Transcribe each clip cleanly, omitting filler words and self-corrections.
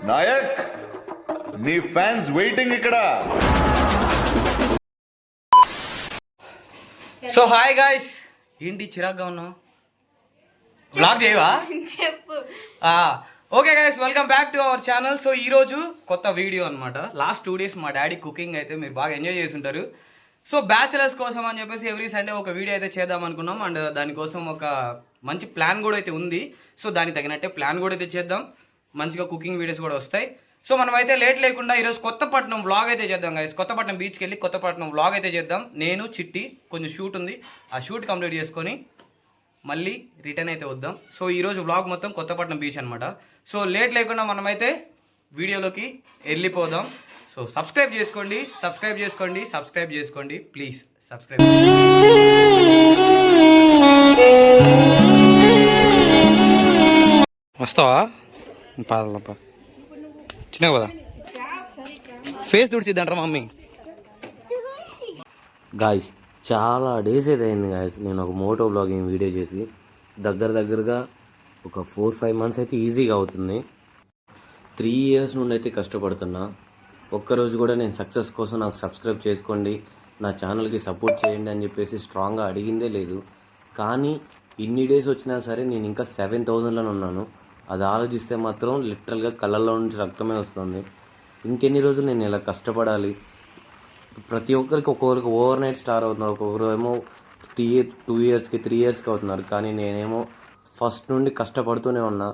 నాయక్ నీ fans waiting ఇక్కడ. So hi guys, ఏంటి చిరాగ్గా ఉన్నావు? బ్లాగ్ చేయవా? చెప్పు. Okay guys, welcome back to our channel. So ఈరోజు కొత్త వీడియో అనమాట. లాస్ట్ 2 days మా డాడీ కుకింగ్ అయితే మీరు బాగా ఎంజాయ్ చేస్తుంటారు. సో బ్యాచిలర్స్ కోసం అని చెప్పేసి ఎవ్రీ సండే ఒక వీడియో అయితే చేద్దాం అనుకున్నాం. అండ్ దానికోసం ఒక మంచి ప్లాన్ కూడా అయితే ఉంది. సో దానికి తగినట్టే ప్లాన్ కూడా అయితే చేద్దాం. మంచిగా కుకింగ్ వీడియోస్ కూడా వస్తాయి. సో మనమైతే లేట్ లేకుండా ఈరోజు కొత్తపట్నం వ్లాగ్ అయితే చేద్దాం గైస్. కొత్తపట్నం బీచ్కి వెళ్ళి కొత్తపట్నం వ్లాగ్ అయితే చేద్దాం. నేను చిట్టి కొంచెం షూట్ ఉంది, ఆ షూట్ కంప్లీట్ చేసుకొని మళ్ళీ రిటర్న్ అయితే వద్దాం. సో ఈరోజు వ్లాగ్ మొత్తం కొత్తపట్నం బీచ్ అనమాట. సో లేట్ లేకుండా మనమైతే వీడియోలోకి వెళ్ళిపోదాం. సో సబ్స్క్రైబ్ చేసుకోండి ప్లీజ్ సబ్స్క్రైబ్. వస్తావా? పాదలప్ప చిన్న కదా ఫేస్ తుడిచిద్దంటారా మమ్మీ. గాయస్ చాలా డేస్ అయితే అయింది గాయస్ నేను ఒక మోటో బ్లాగింగ్ వీడియో చేసి. దగ్గరగా ఒక 4-5 months అయితే ఈజీగా అవుతుంది. 3 years నుండి అయితే కష్టపడుతున్నా. ఒక్కరోజు కూడా నేను సక్సెస్ కోసం నాకు సబ్స్క్రైబ్ చేసుకోండి, నా ఛానల్కి సపోర్ట్ చేయండి అని చెప్పేసి స్ట్రాంగ్గా అడిగిందే లేదు. కానీ ఇన్ని డేస్ వచ్చినా సరే నేను ఇంకా 7,000లోనే ఉన్నాను. అది ఆలోచిస్తే మాత్రం లిటరల్గా కళ్ళల్లో నుంచి రక్తమే వస్తుంది. ఇంకెన్ని రోజులు నేను ఇలా కష్టపడాలి? ప్రతి ఒక్కరికి ఒక్కొక్కరికి ఓవర్ నైట్ స్టార్ అవుతున్నారు. ఒక్కొక్కరు ఏమో 2 yearsకి 3 yearsకి అవుతున్నారు. కానీ నేనేమో ఫస్ట్ నుండి కష్టపడుతూనే ఉన్నా.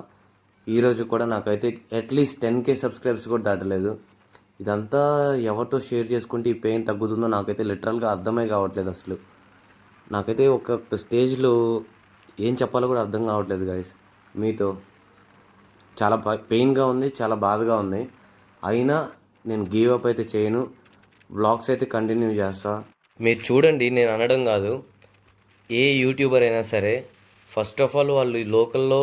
ఈరోజు కూడా నాకైతే అట్లీస్ట్ 10K సబ్స్క్రైబ్స్ కూడా దాటలేదు. ఇదంతా ఎవరితో షేర్ చేసుకుంటే ఈ పెయిన్ తగ్గుతుందో నాకైతే లిటరల్గా అర్థమే కావట్లేదు. అసలు నాకైతే ఒక స్టేజ్లో ఏం చెప్పాలో కూడా అర్థం కావట్లేదు గాయస్. మీతో చాలా పెయిన్గా ఉంది, చాలా బాధగా ఉంది. అయినా నేను గివ్ అప్ అయితే చేయను. వ్లాగ్స్ అయితే కంటిన్యూ చేస్తా. మీరు చూడండి, నేను అనడం కాదు, ఏ యూట్యూబర్ అయినా సరే ఫస్ట్ ఆఫ్ ఆల్ వాళ్ళు లోకల్లో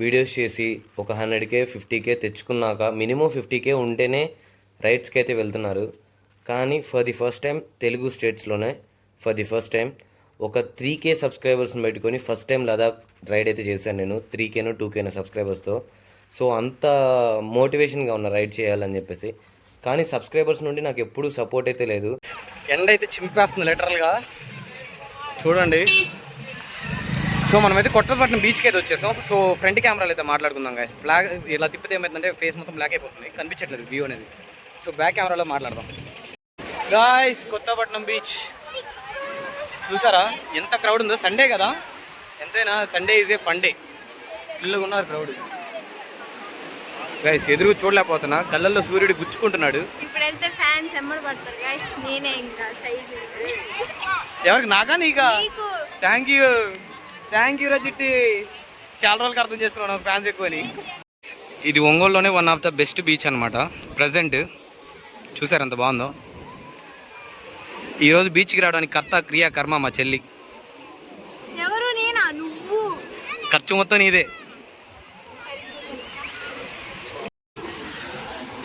వీడియోస్ చేసి ఒక 100K 50K తెచ్చుకున్నాక మినిమం 50K ఉంటేనే రైడ్స్కి అయితే వెళ్తున్నారు. కానీ for the first time Telugu స్టేట్స్లోనే ఒక 3K సబ్స్క్రైబర్స్ని పెట్టుకొని ఫస్ట్ టైం లదాఖ్ రైడ్ అయితే చేశాను నేను. 3K 2K సబ్స్క్రైబర్స్తో. సో అంత మోటివేషన్గా ఉన్న రైడ్ చేయాలని చెప్పేసి. కానీ సబ్స్క్రైబర్స్ నుండి నాకు ఎప్పుడూ సపోర్ట్ అయితే లేదు. ఎండ అయితే చింపేస్తుంది లిటరల్గా చూడండి. సో మనమైతే కొత్తపట్నం బీచ్కి అయితే వచ్చేసాం. సో ఫ్రంట్ కెమెరాలు అయితే మాట్లాడుకుందాం గాయస్. బ్లాక్ ఇలా తిప్పితే ఏమైందంటే ఫేస్ మొత్తం బ్లాక్ అయిపోతుంది, కనిపించట్లేదు వ్యూ అనేది. సో బ్యాక్ కెమెరాలో మాట్లాడదాం గాయస్. కొత్తపట్నం బీచ్ చూసారా ఎంత క్రౌడ్ ఉందో? సండే కదా, ఎంతైనా Sunday is a fun day. ఫుల్గా ఉన్నారు క్రౌడ్ గైస్. ఎదురు చూడలేకపోతున్నా, కళ్ళల్లో సూర్యుడు గుచ్చుకుంటున్నాడు. ఇప్పుడు వెళ్తే ఫ్యాన్స్ ఎమ్మడి పడతారు గైస్. నేనే ఇంకా సైజ్ ఎవరికి? నాకా నీకా? థ్యాంక్ యూ రా చిట్టి. చాలా రోజులకి అర్థం చేసుకున్నాను ఫ్యాన్స్ ఎక్కువని. ఇది ఒంగోలులోనే one of the best beach అనమాట ప్రజెంట్. చూసారు ఎంత బాగుందో. ఈరోజు బీచ్కి రావడానికి కర్మ మా చెల్లి. ఎవరు? నేనా? నువ్వు? ఖర్చు మొత్తం నీదే.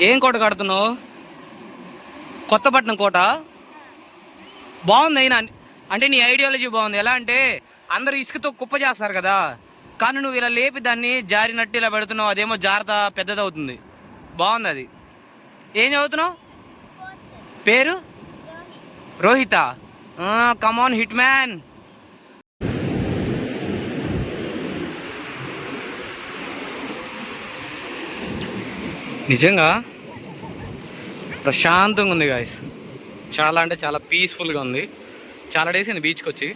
ఏం కోట కడుతున్నావు? కొత్తపట్నం కోట బాగుంది. అయినా అంటే నీ ఐడియాలజీ బాగుంది. ఎలా అంటే అందరూ ఇసుకతో కుప్ప చేస్తారు కదా, కానీ నువ్వు ఇలా లేపి దాన్ని జారినట్టు ఇలా పెడుతున్నావు. అదేమో జాగ్రత్త పెద్దదవుతుంది. బాగుంది అది. ఏం చదువుతున్నావు? పేరు రోహిత. కమాన్ హిట్ మ్యాన్. నిజంగా ప్రశాంతంగా ఉంది గాయస్. చాలా అంటే చాలా పీస్ఫుల్గా ఉంది. చాలా డేస్ అయింది బీచ్కి వచ్చి.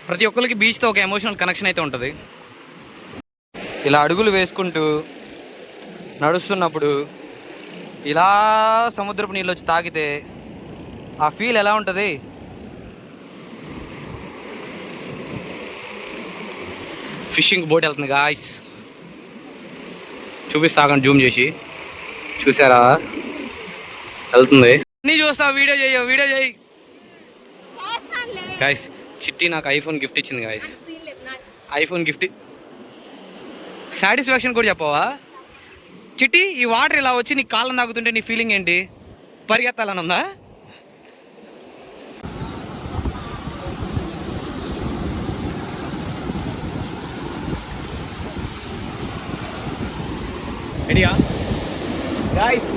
ప్రతి ఒక్కరికి బీచ్తో ఒక ఎమోషనల్ కనెక్షన్ అయితే ఉంటుంది. ఇలా అడుగులు వేసుకుంటూ నడుస్తున్నప్పుడు ఇలా సముద్రపు నీళ్ళు వచ్చి తాకితే ఆ ఫీల్ ఎలా ఉంటుంది? ఫిషింగ్ బోట్ వెళ్తుంది గాయస్. చూపిస్తాగండి జూమ్ చేసి. చూసారా వెళ్తుంది. అన్నీ చూస్తావు, వీడియో చేయి గాయస్. చిట్టి నాకు ఐఫోన్ గిఫ్ట్ ఇచ్చింది గాయస్. ఐఫోన్ గిఫ్ట్ సాటిస్ఫాక్షన్ కూడా చెప్పవా చిట్టి? ఈ వాటర్ ఇలా వచ్చి నీ కాళ్ళని తాగుతుంటే నీ ఫీలింగ్ ఏంటి? పరిగెత్తాలని ఉందా? రెడీయా? గాయ్స్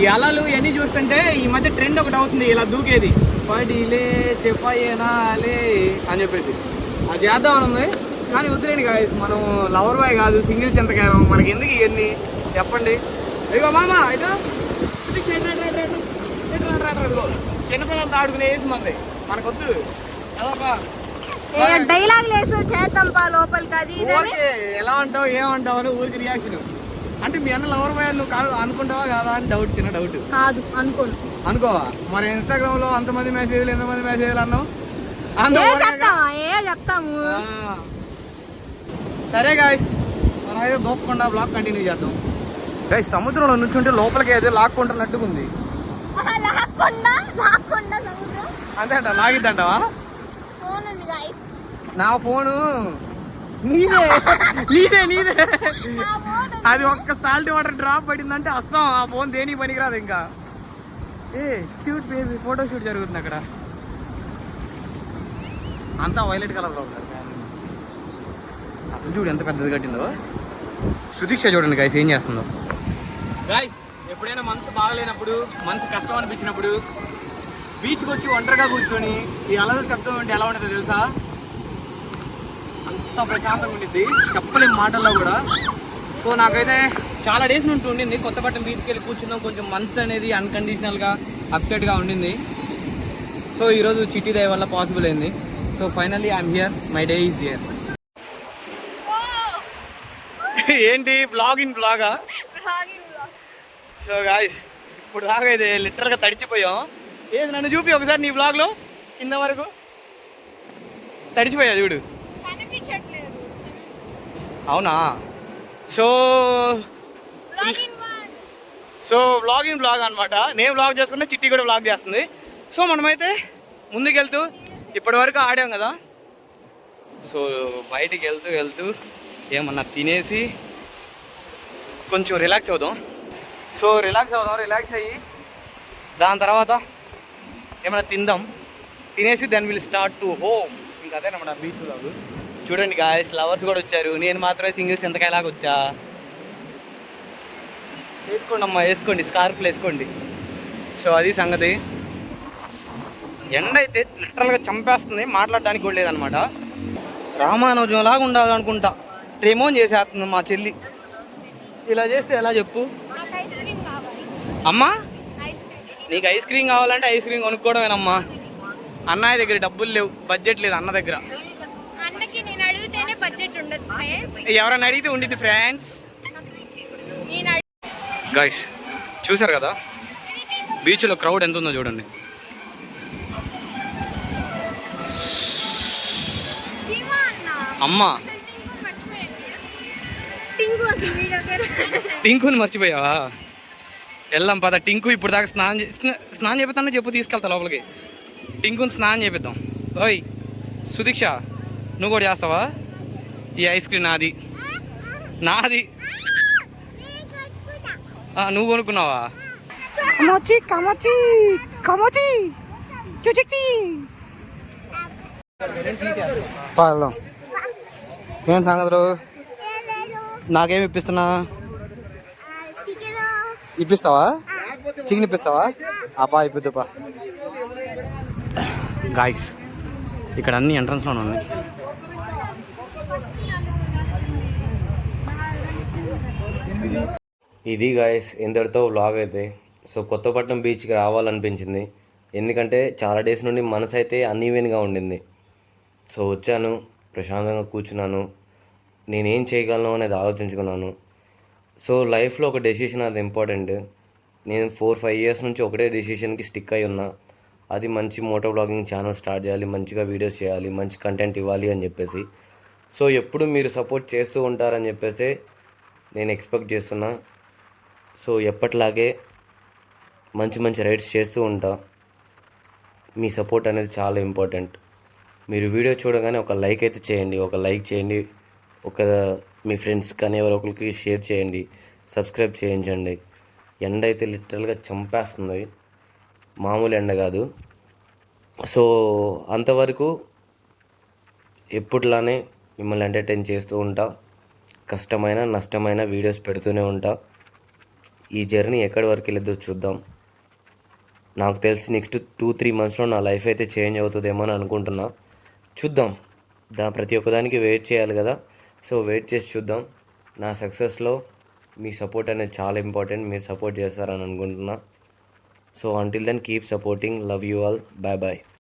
ఈ అలలు ఇవన్నీ చూస్తుంటే ఈ మధ్య ట్రెండ్ ఒకటి అవుతుంది ఇలా దూకేది పడిలే చెప్పయేనాలే అని చెప్పేసి అది చేద్దామని ఉంది. కానీ వద్దులేండి గాయ్స్, మనం లవర్ బాయ్ కాదు, సింగిల్స్ ఎంతకాలం మనకి ఎందుకు ఇవన్నీ చెప్పండి. ఇగో మామ ఇటు చిన్నపిల్లలతో ఆడుకునే వేసి మంది మనకొద్దు అదొక డైలాగ్ లేసు చేద్దాంపా లోపలికి అది ఇది అని. ఊరికే ఎలా అంటావు ఏమంటావు అని ఊరికి రియాక్షన్. అంటే మీ అన్న లవర్ బాయ్ నువ్వు కాదు అనుకుంటావా కాదా అని డౌట్, చిన్న డౌట్. కాదు అనుకోను. అనుకోవా? మరి ఇన్స్టాగ్రామ్ లో అంతమంది మెసేజ్లు ఎంతమంది మెసేజ్లు అన్నావు? చెప్తాము. సరే గాయస్, మనం అయితే దోపకుండా బ్లాగ్ కంటిన్యూ చేద్దాం. గాయస్ సముద్రంలో నుంచుంటే లోపలికి ఏదో లాక్కుంటున్నట్టుగా ఉంది. అంతే అంట, లాగిద్దంటావా? నా ఫోను నీదే నీదే నీదే. అది ఒక్క సాల్ట్ వాటర్ డ్రాప్ పడిందంటే అస్సాం ఆ ఫోన్ దేనికి పనికిరాదు ఇంకా. ఏ క్యూట్ బేబీ ఫోటో షూట్ జరుగుతుంది అక్కడ, అంతా వైలెట్ కలర్లో ఉంటుంది. అప్పుడు చూడు ఎంత పెద్దది కట్టిందో. సుదీక్ష చూడండి గాయస్ ఏం చేస్తుందో. గాయస్ ఎప్పుడైనా మనసు బాగలేనప్పుడు, మనసు కష్టం అనిపించినప్పుడు బీచ్కి వచ్చి ఒంటరిగా కూర్చొని ఈ అలల శబ్దం అంటే ఎలా ఉంటుందో తెలుసా? అంత ప్రశాంతంగా ఉండిద్ది, చెప్పలేని మాటల్లో కూడా. సో నాకైతే చాలా డేస్ నుండి ఉండింది కొత్తపట్నం బీచ్కి వెళ్ళి కూర్చున్నాం, కొంచెం మనసు అనేది అన్కండిషనల్గా అప్సెట్గా ఉండింది. సో ఈరోజు చిట్టి దయ వల్ల పాసిబుల్ అయింది. So finally I'm here, my day is here. ఏంటి బ్లాగింగ్ బ్లాగా? సో గాయస్ ఇప్పుడు దాకా ఇది లిటరల్గా తడిచిపోయాం. ఏది నన్ను చూపి ఒకసారి నీ బ్లాగ్లో కింద వరకు తడిచిపోయా చూడు. అవునా? సో బ్లాగింగ్ బ్లాగ్ అనమాట. నేను బ్లాగ్ చేసుకుంటే చిట్టి కూడా బ్లాగ్ చేస్తుంది. సో మనమైతే ముందుకెళ్తూ ఇప్పటి వరకు ఆడాం కదా. సో బయటికి వెళ్తూ ఏమన్నా తినేసి కొంచెం రిలాక్స్ అవుదాం. సో రిలాక్స్ అయ్యి దాని తర్వాత ఏమైనా తిందాం, తినేసి then will start to home. ఇంకా అదేనమాట బీచ్ లాగ్. చూడండి గాయస్ లవర్స్ కూడా వచ్చారు, నేను మాత్రమే సింగిల్స్ ఎంతకైలాగా వచ్చా. వేసుకోండి అమ్మా, వేసుకోండి, స్కార్ఫ్లు వేసుకోండి. సో అది సంగతి. ఎండ అయితే లిటరల్గా చంపేస్తుంది, మాట్లాడడానికి కూడా లేదనమాట. రామానుజం లాగా ఉండాలనుకుంటా, రిమోన్ చేసేస్తుంది మా చెల్లి. ఇలా చేస్తే ఎలా చెప్పు అమ్మా? నీకు ఐస్ క్రీమ్ కావాలంటే ఐస్ క్రీమ్ కొనుక్కోవడమేనమ్మా. అన్నయ్య దగ్గర డబ్బులు లేవు, బడ్జెట్ లేదు అన్న దగ్గర. ఎవరైనా అడిగితే ఉండిద్ది ఫ్రెండ్స్. గైస్ చూసారు కదా బీచ్లో క్రౌడ్ ఎంత ఉందో చూడండి. అమ్మా టింకుని మర్చిపోయావా? వెళ్దాం పద. టింకు ఇప్పుడు దాకా స్నానం చేపిస్తాను చెప్పు, తీసుకెళ్తా లోపలికి. టింకుని స్నానం చేపిద్దాం. ఓయ్ సుదీక్ష నువ్వు కూడా చేస్తావా? ఈ ఐస్ క్రీమ్ నాది నువ్వు కొనుక్కున్నావా? వెళ్దాం. ఏం సంగతులు? నాకేమి ఇప్పిస్తావా? చికెన్ ఇప్పిస్తావా? అప్పా ఇప్పిద్దుపా. గాయస్ ఇక్కడ అన్ని ఎంట్రన్స్లోనే ఉన్నాయి. ఇది గాయస్ ఇంతటితో వ్లాగ్ అయితే. సో కొత్తపట్నం బీచ్కి రావాలనిపించింది, ఎందుకంటే చాలా డేస్ నుండి మనసు అయితే అన్ఈవెన్గా ఉండింది. సో వచ్చాను, ప్రశాంతంగా కూర్చున్నాను, నేనేం చేయగలను అనేది ఆలోచించుకున్నాను. సో లైఫ్లో ఒక డెసిషన్ అది ఇంపార్టెంట్. నేను 4-5 ఇయర్స్ నుంచి ఒకటే డెసిషన్కి స్టిక్ అయి ఉన్నా, అది మంచి మోటో బ్లాగింగ్ ఛానల్ స్టార్ట్ చేయాలి, మంచిగా వీడియోస్ చేయాలి, మంచి కంటెంట్ ఇవ్వాలి అని చెప్పేసి. సో ఎప్పుడు మీరు సపోర్ట్ చేస్తూ ఉంటారని చెప్పేసి నేను ఎక్స్పెక్ట్ చేస్తున్నా. సో ఎప్పటిలాగే మంచి మంచి రైడ్స్ చేస్తూ ఉంటా. మీ సపోర్ట్ అనేది చాలా ఇంపార్టెంట్. మీరు వీడియో చూడగానే ఒక లైక్ అయితే చేయండి, మీ ఫ్రెండ్స్ కానీ ఎవరో ఒకరికి షేర్ చేయండి, సబ్స్క్రైబ్ చేయించండి. ఎండ అయితే లిటరల్గా చంపేస్తుంది, మామూలు ఎండ కాదు. సో అంతవరకు ఎప్పుడులానే మిమ్మల్ని ఎంటర్టైన్ చేస్తూ ఉంటా, కష్టమైన నష్టమైన వీడియోస్ పెడుతూనే ఉంటా. ఈ జర్నీ ఎక్కడి వరకు వెళ్ళొద్దో చూద్దాం. నాకు తెలిసి నెక్స్ట్ 2-3 మంత్స్లో నా లైఫ్ అయితే చేంజ్ అవుతుందేమో అని అనుకుంటున్నా. చూద్దాం. ప్రతి ఒక్కదానికి వెయిట్ చేయాలి కదా. సో వెయిట్ చేసి చూద్దాం. నా సక్సెస్లో మీ సపోర్ట్ అనేది చాలా ఇంపార్టెంట్. మీరు సపోర్ట్ చేస్తారని అనుకుంటున్నా. So until then keep supporting. Love you all. Bye bye.